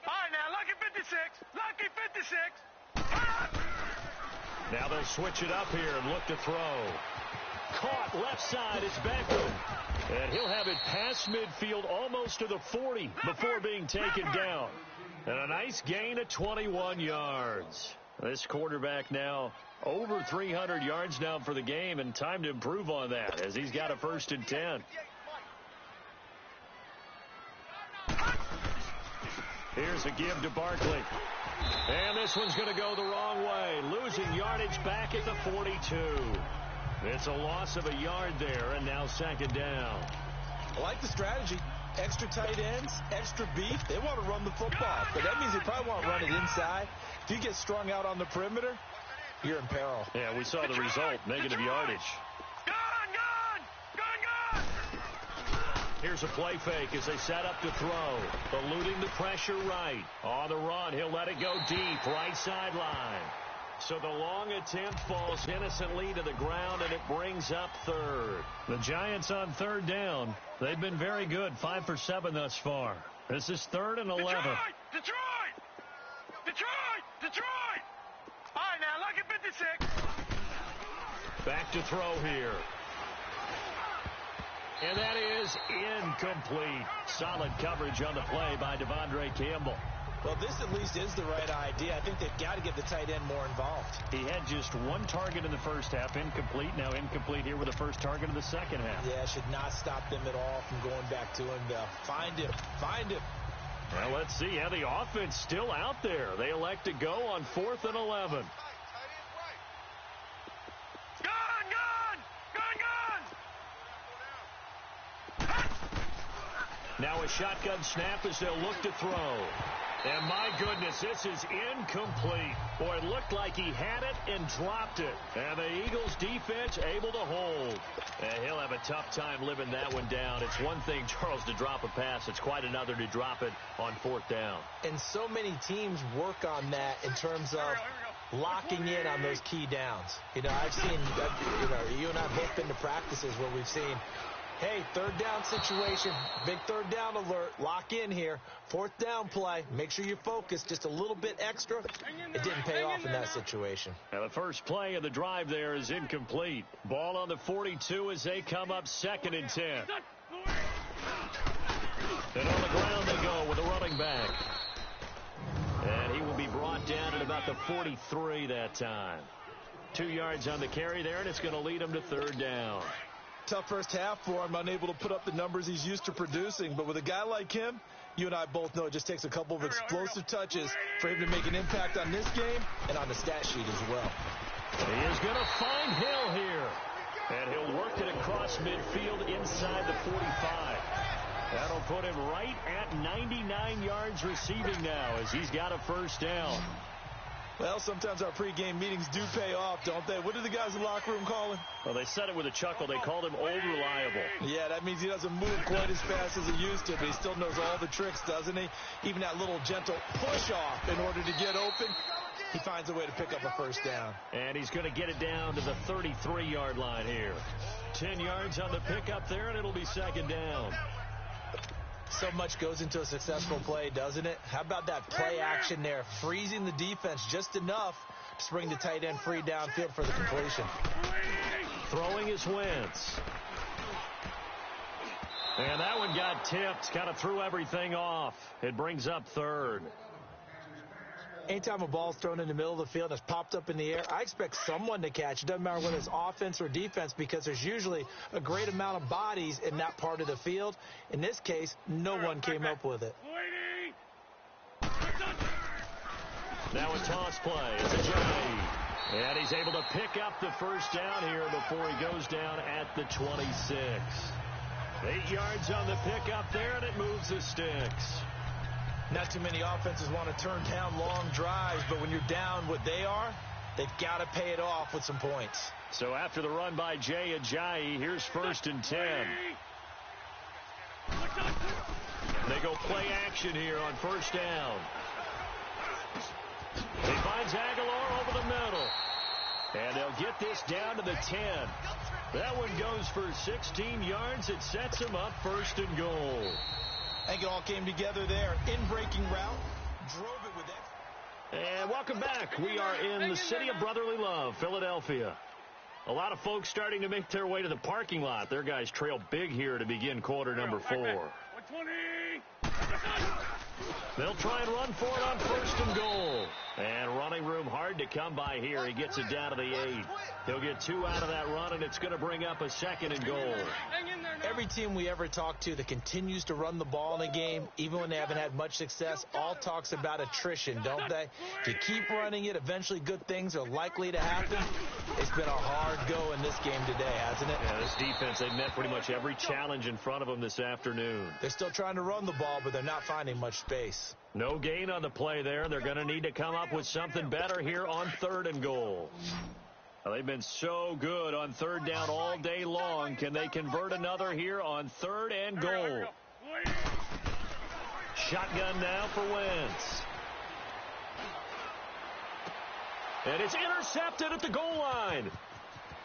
All right, now, lucky 56. Lucky 56. Now they'll switch it up here and look to throw. Caught left side is Beckham. And he'll have it past midfield almost to the 40 before being taken down. And a nice gain of 21 yards. This quarterback now over 300 yards now for the game, and time to improve on that as he's got a 1st and 10. Here's a give to Barkley. And this one's going to go the wrong way. Losing yardage back at the 42. It's a loss of a yard there, and now 2nd down. I like the strategy. Extra tight ends, extra beef. They want to run the football, but that means they probably want to run it inside. If you get strung out on the perimeter, you're in peril. Yeah, we saw the result, negative yardage. Here's a play fake as they set up to throw. Eluding the pressure right. On the run, he'll let it go deep, right sideline. So the long attempt falls innocently to the ground, and it brings up 3rd. The Giants on 3rd down. They've been very good, 5 for 7 thus far. This is 3rd and 11. Detroit! All right, now, lucky 56. Back to throw here. And that is incomplete. Solid coverage on the play by Devondre Campbell. Well, this at least is the right idea. I think they've got to get the tight end more involved. He had just 1 target in the first half, incomplete. Now incomplete here with the first target of the second half. Yeah, should not stop them at all from going back to him. Find him. Well, let's see how the offense still out there. They elect to go on 4th and 11. Now a shotgun snap as they'll look to throw. And my goodness, this is incomplete. Boy, it looked like he had it and dropped it. And the Eagles defense able to hold. And he'll have a tough time living that one down. It's one thing, Charles, to drop a pass. It's quite another to drop it on 4th down. And so many teams work on that in terms of locking in on those key downs. You know, I've seen, you and I have both been to practices where we've seen, hey, 3rd down situation, big 3rd down alert, lock in here, 4th down play, make sure you focus just a little bit extra. It didn't pay off in that situation. Now the first play of the drive there is incomplete. Ball on the 42 as they come up 2nd and 10. And on the ground they go with a running back. And he will be brought down at about the 43 that time. 2 yards on the carry there, and it's going to lead him to 3rd down. Tough first half for him, unable to put up the numbers he's used to producing. But with a guy like him, you and I both know it just takes a couple of explosive touches for him to make an impact on this game and on the stat sheet as well. He is going to find Hill here. And he'll work it across midfield inside the 45. That'll put him right at 99 yards receiving now as he's got a 1st down. Well, sometimes our pregame meetings do pay off, don't they? What do the guys in the locker room call him? Well, they said it with a chuckle. They called him Old Reliable. Yeah, that means he doesn't move quite as fast as he used to, but he still knows all the tricks, doesn't he? Even that little gentle push-off in order to get open. He finds a way to pick up a first down. And he's going to get it down to the 33-yard line here. 10 yards on the pickup there, and it'll be second down. So much goes into a successful play, doesn't it? How about that play action there? Freezing the defense just enough to bring the tight end free downfield for the completion. Throwing is Wentz. And that one got tipped. Kind of threw everything off. It brings up third. Anytime a ball's thrown in the middle of the field and it's popped up in the air, I expect someone to catch. It doesn't matter whether it's offense or defense because there's usually a great amount of bodies in that part of the field. In this case, no one came up with it. Now a toss play. It's Ajayi. And he's able to pick up the first down here before he goes down at the 26. 8 yards on the pickup there, and it moves the sticks. Not too many offenses want to turn down long drives, but when you're down what they are, they've got to pay it off with some points. So after the run by Jay Ajayi, here's 1st and 10. They go play action here on first down. He finds Aguilar over the middle. And they'll get this down to the 10. That one goes for 16 yards. It sets him up 1st and goal. I think it all came together there. In-breaking route, drove it with that. And welcome back. We are in the city of brotherly love, Philadelphia. A lot of folks starting to make their way to the parking lot. Their guys trail big here to begin quarter number 4. 120. They'll try and run for it on 1st and goal. And running room hard to come by here. He gets it down to the 8. He'll get 2 out of that run, and it's going to bring up a 2nd and goal. Every team we ever talk to that continues to run the ball in a game, even when they haven't had much success, all talks about attrition, don't they? If you keep running it, eventually good things are likely to happen. It's been a hard go in this game today, hasn't it? Yeah, this defense, they've met pretty much every challenge in front of them this afternoon. They're still trying to run the ball, but they're not finding much space. No gain on the play there. They're going to need to come up with something better here on 3rd and goal. Well, they've been so good on 3rd down all day long. Can they convert another here on 3rd and goal? Shotgun now for Wentz. And it's intercepted at the goal line.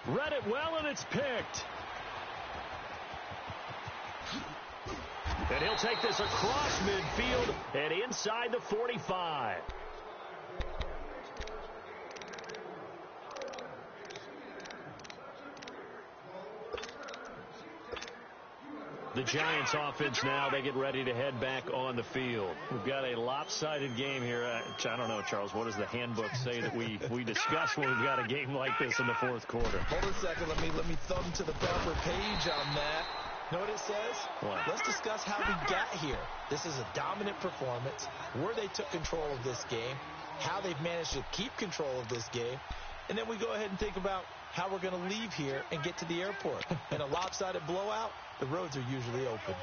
Read it well, and it's picked. And he'll take this across midfield and inside the 45. The Giants offense now, they get ready to head back on the field. We've got a lopsided game here. I don't know, Charles, what does the handbook say that we discuss when we've got a game like this in the 4th quarter? Hold on a second. Let me thumb to the proper page on that. Know what it says? What? Let's discuss how we got here. This is a dominant performance, where they took control of this game, how they've managed to keep control of this game, and then we go ahead and think about how we're going to leave here and get to the airport. In a lopsided blowout, the roads are usually open.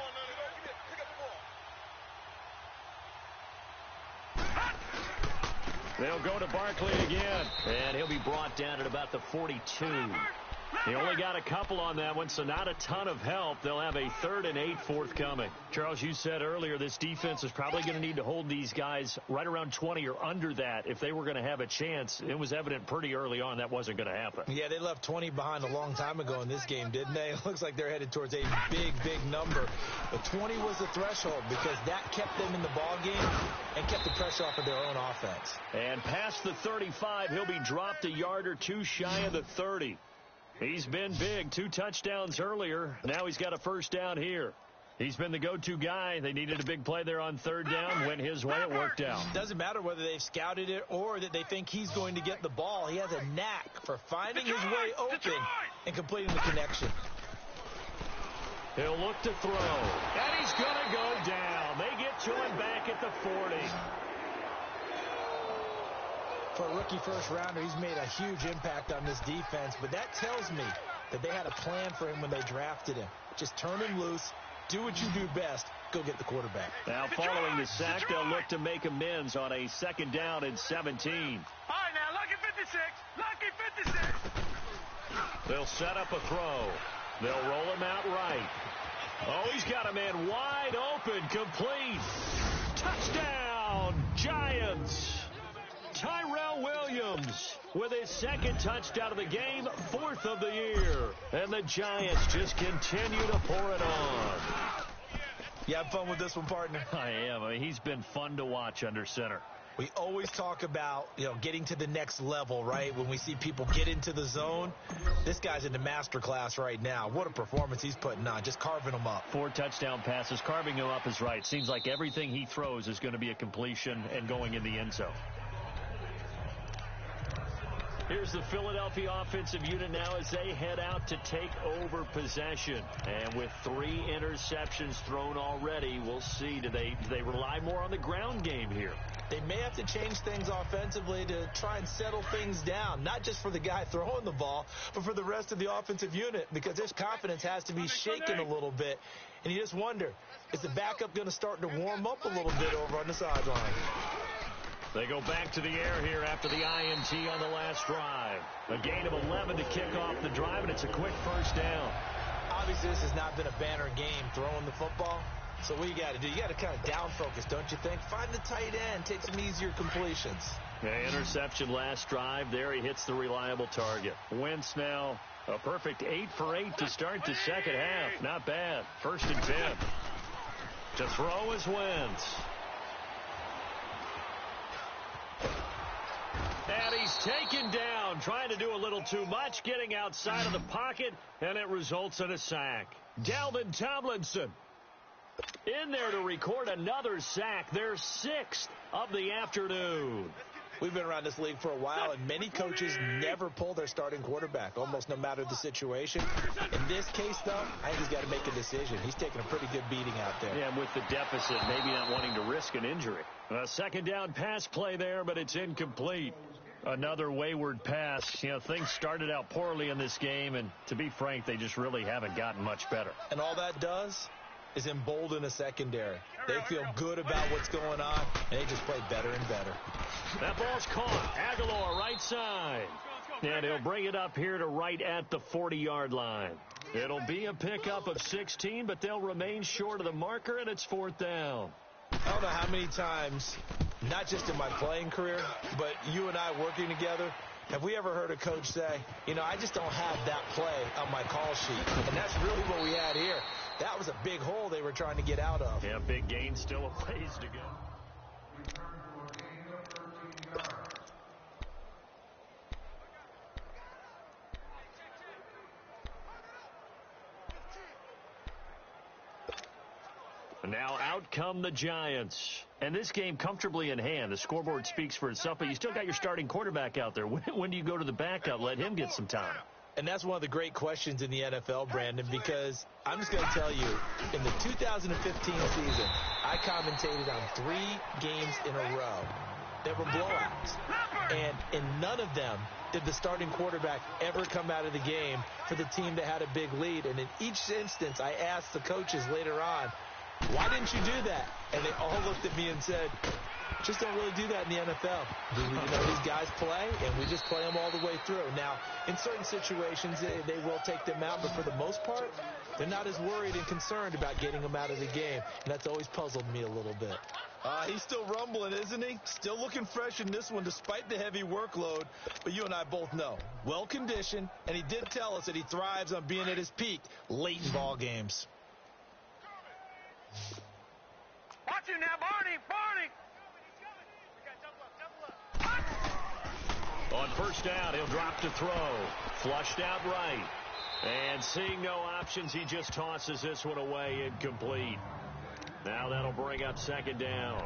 They'll go to Barkley again, and he'll be brought down at about the 42. He only got a couple on that one, so not a ton of help. They'll have a 3rd and 8 forthcoming. Charles, you said earlier this defense is probably going to need to hold these guys right around 20 or under that if they were going to have a chance. It was evident pretty early on that wasn't going to happen. Yeah, they left 20 behind a long time ago in this game, didn't they? It looks like they're headed towards a big number. But 20 was the threshold because that kept them in the ball game and kept the pressure off of their own offense. And past the 35, he'll be dropped a yard or two shy of the 30. He's been big. 2 touchdowns earlier. Now he's got a first down here. He's been the go-to guy. They needed a big play there on 3rd down. Went his way. It worked out. Doesn't matter whether they've scouted it or that they think he's going to get the ball. He has a knack for finding his way open and completing the connection. He'll look to throw. And he's going to go down. They get to him back at the 40. For a rookie first-rounder, he's made a huge impact on this defense, but that tells me that they had a plan for him when they drafted him. Just turn him loose, do what you do best, go get the quarterback. Now, following the sack, they'll look to make amends on a 2nd down and 17. All right, 56. Lucky 56. They'll set up a throw. They'll roll him out right. Oh, he's got a man wide open, complete. Touchdown, Giants. Tyrell Williams with his second touchdown of the game, 4th of the year. And the Giants just continue to pour it on. You have fun with this one, partner? I am. I mean, he's been fun to watch under center. We always talk about, getting to the next level, right? When we see people get into the zone, this guy's in the master class right now. What a performance he's putting on, just carving them up. 4 touchdown passes. Carving him up is right. Seems like everything he throws is going to be a completion and going in the end zone. Here's the Philadelphia offensive unit now as they head out to take over possession. And with 3 interceptions thrown already, we'll see. Do they rely more on the ground game here? They may have to change things offensively to try and settle things down, not just for the guy throwing the ball, but for the rest of the offensive unit, because their confidence has to be shaken a little bit. And you just wonder, is the backup going to start to warm up a little bit over on the sideline? They go back to the air here after the INT on the last drive. A gain of 11 to kick off the drive, and it's a quick first down. Obviously, this has not been a banner game throwing the football. So what you got to do, you got to kind of down focus, don't you think? Find the tight end, take some easier completions. Yeah, interception last drive. There he hits the reliable target. Wentz now a perfect 8 for 8 to start the second half. Not bad. 1st and 10. To throw is Wentz. And he's taken down, trying to do a little too much, getting outside of the pocket, and it results in a sack. Dalvin Tomlinson in there to record another sack, their 6th of the afternoon. We've been around this league for a while, and many coaches never pull their starting quarterback, almost no matter the situation. In this case, though, I think he's got to make a decision. He's taking a pretty good beating out there. Yeah, and with the deficit, maybe not wanting to risk an injury. A second down pass play there, but it's incomplete. Another wayward pass. Things started out poorly in this game, and to be frank, they just really haven't gotten much better. And all that does is embolden a secondary. They feel good about what's going on, and they just play better and better. That ball's caught. Aguilar right side. And he'll bring it up here to right at the 40-yard line. It'll be a pickup of 16, but they'll remain short of the marker, and it's 4th down. I don't know how many times, not just in my playing career, but you and I working together, have we ever heard a coach say, I just don't have that play on my call sheet. And that's really what we had here. That was a big hole they were trying to get out of. Yeah, big gain, still a ways to go. Now out come the Giants. And this game comfortably in hand. The scoreboard speaks for itself, but you still got your starting quarterback out there. When do you go to the backup? Let him get some time. And that's one of the great questions in the NFL, Brandon, because I'm just going to tell you, in the 2015 season, I commentated on 3 games in a row that were blowouts. And in none of them did the starting quarterback ever come out of the game for the team that had a big lead. And in each instance, I asked the coaches later on, why didn't you do that? And they all looked at me and said, just don't really do that in the NFL. These guys play, and we just play them all the way through. Now, in certain situations, they will take them out, but for the most part, they're not as worried and concerned about getting them out of the game. And that's always puzzled me a little bit. He's still rumbling, isn't he? Still looking fresh in this one despite the heavy workload. But you and I both know, well-conditioned, and he did tell us that he thrives on being at his peak late in ball games. Watch him now, Barney! On first down, he'll drop to throw. Flushed out right. And seeing no options, he just tosses this one away, incomplete. Now that'll bring up second down.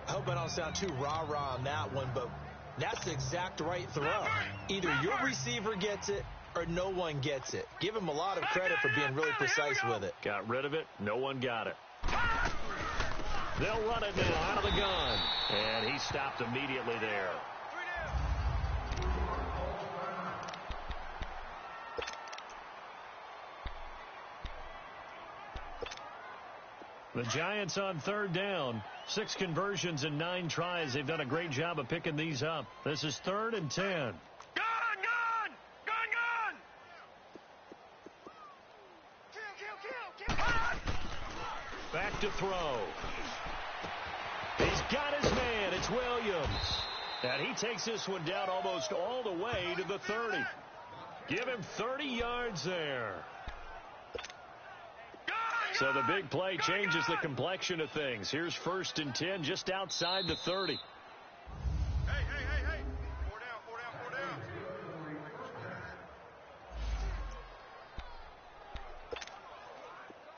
I hope I don't sound too rah-rah on that one, but that's the exact right throw. Either your receiver gets it or no one gets it. Give him a lot of credit for being really precise with it. Got rid of it. No one got it. They'll run it now out of the gun. And he stopped immediately there. The Giants on third down. 6 conversions and 9 tries. They've done a great job of picking these up. This is 3rd and 10. back to throw. He's got his man. It's Williams. And he takes this one down almost all the way to the 30. Give him 30 yards there. So the big play changes the complexion of things. Here's 1st and 10 just outside the 30. Hey. 4 down.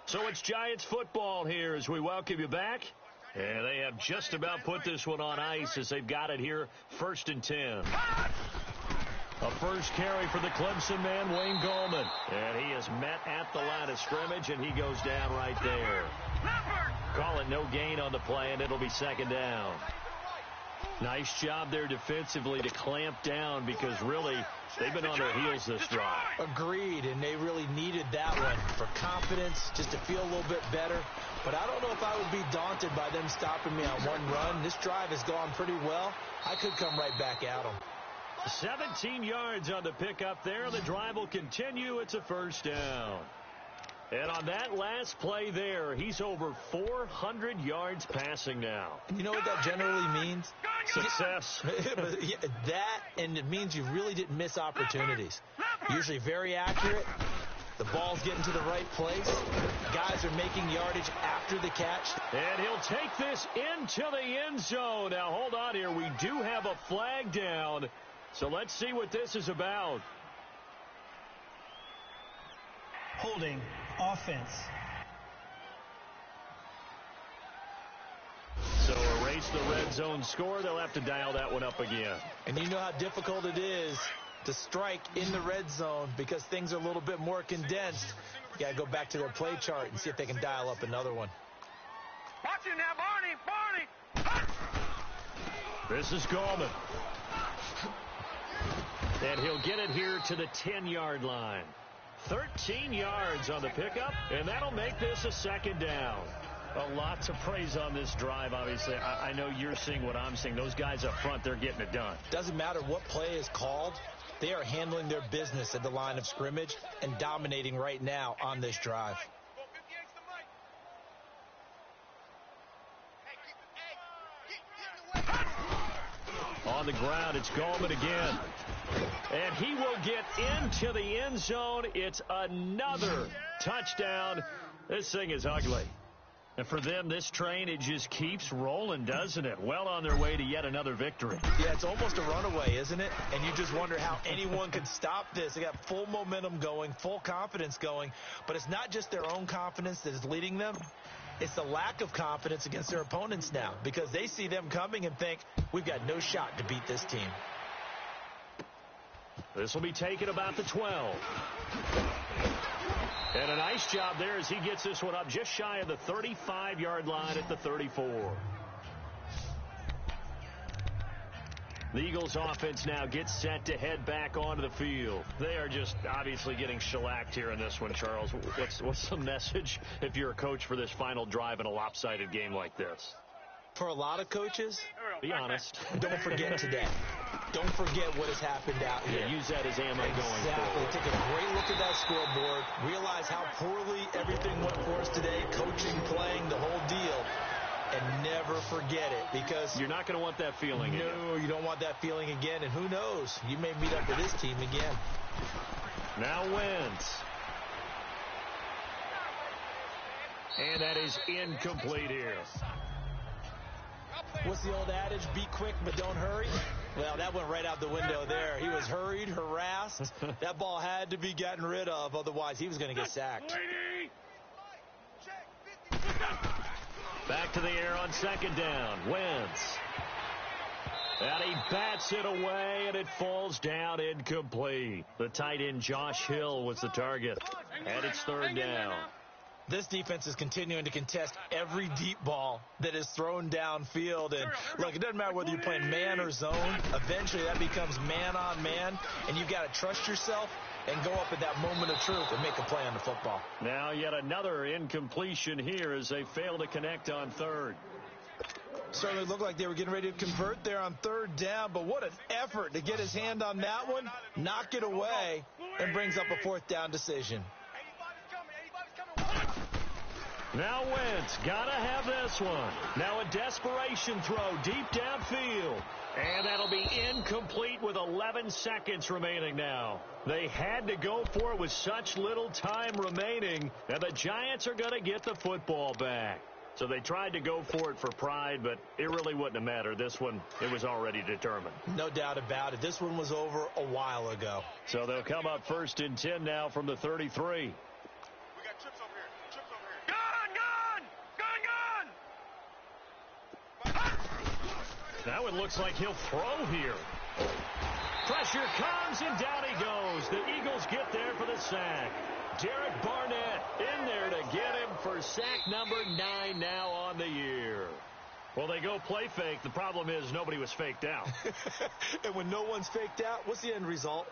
So it's Giants football here as we welcome you back. And they have just about put this one on ice as they've got it here, 1st and 10. A first carry for the Clemson man, Wayne Gallman. And he is met at the line of scrimmage, and he goes down right there. Call it no gain on the play, and it'll be 2nd down. Nice job there defensively to clamp down because really they've been on their heels this drive. Agreed, and they really needed that one for confidence, just to feel a little bit better. But I don't know if I would be daunted by them stopping me on one run. This drive has gone pretty well. I could come right back at them. 17 yards on the pickup there. The drive will continue. It's a 1st down. And on that last play there, he's over 400 yards passing now. You know what that generally means? Success. That, and it means you really didn't miss opportunities. Usually very accurate. The ball's getting to the right place. Guys are making yardage after the catch. And he'll take this into the end zone. Now, hold on here. We do have a flag down. So let's see what this is about. Holding offense. So erase the red zone score. They'll have to dial that one up again. And you know how difficult it is to strike in the red zone because things are a little bit more condensed. You got to go back to their play chart and see if they can dial up another one. Watch it now, Barney. This is Gallman. And he'll get it here to the 10-yard line. 13 yards on the pickup, and that'll make this a 2nd down. A lot to praise on this drive, obviously. I know you're seeing what I'm seeing. Those guys up front, they're getting it done. Doesn't matter what play is called. They are handling their business at the line of scrimmage and dominating right now on this drive. On the ground, it's Gallman again. And he will get into the end zone. It's another touchdown. This thing is ugly. And for them, this train, it just keeps rolling, doesn't it? Well on their way to yet another victory. Yeah, it's almost a runaway, isn't it? And you just wonder how anyone could stop this. They got full momentum going, full confidence going. But it's not just their own confidence that is leading them. It's the lack of confidence against their opponents now because they see them coming and think, we've got no shot to beat this team. This will be taken about the 12. And a nice job there as he gets this one up just shy of the 35-yard line at the 34. The Eagles offense now gets set to head back onto the field. They are just obviously getting shellacked here in this one, Charles. What's the message if you're a coach for this final drive in a lopsided game like this? For a lot of coaches, be honest. Don't forget today. Don't forget what has happened out here. Yeah, use that as ammo going Exactly. forward. Take a great look at that scoreboard. Realize how poorly everything went for us today. Coaching, playing, the whole deal. And never forget it because you're not going to want that feeling again. No, you don't want that feeling again. And who knows? You may meet up with this team again. Now Wentz. And that is incomplete here. What's the old adage? Be quick, but don't hurry. Well, that went right out the window there. He was hurried, harassed. That ball had to be gotten rid of. Otherwise, he was going to get sacked. Back to the air on 2nd down. Wentz. And he bats it away, and it falls down incomplete. The tight end, Josh Hill, was the target. And it's 3rd down. This defense is continuing to contest every deep ball that is thrown downfield. And, look, it doesn't matter whether you're playing man or zone. Eventually, that becomes man-on-man, and you've got to trust yourself and go up at that moment of truth and make a play on the football. Now yet another incompletion here as they fail to connect on 3rd. Certainly looked like they were getting ready to convert there on 3rd down, but what an effort to get his hand on that one, knock it away, and brings up a 4th down decision. Now Wentz gotta have this one. Now a desperation throw deep downfield. And that'll be incomplete with 11 seconds remaining now. They had to go for it with such little time remaining. And the Giants are going to get the football back. So they tried to go for it for pride, but it really wouldn't have mattered. This one, it was already determined. No doubt about it. This one was over a while ago. So they'll come up 1st and 10 now from the 33. We got trips over here. Trips over here. Gun! Now it looks like he'll throw here. Pressure comes, and down he goes. The Eagles get there for the sack. Derek Barnett in there to get him for sack number 9 now on the year. Well, they go play fake. The problem is nobody was faked out. And when no one's faked out, what's the end result?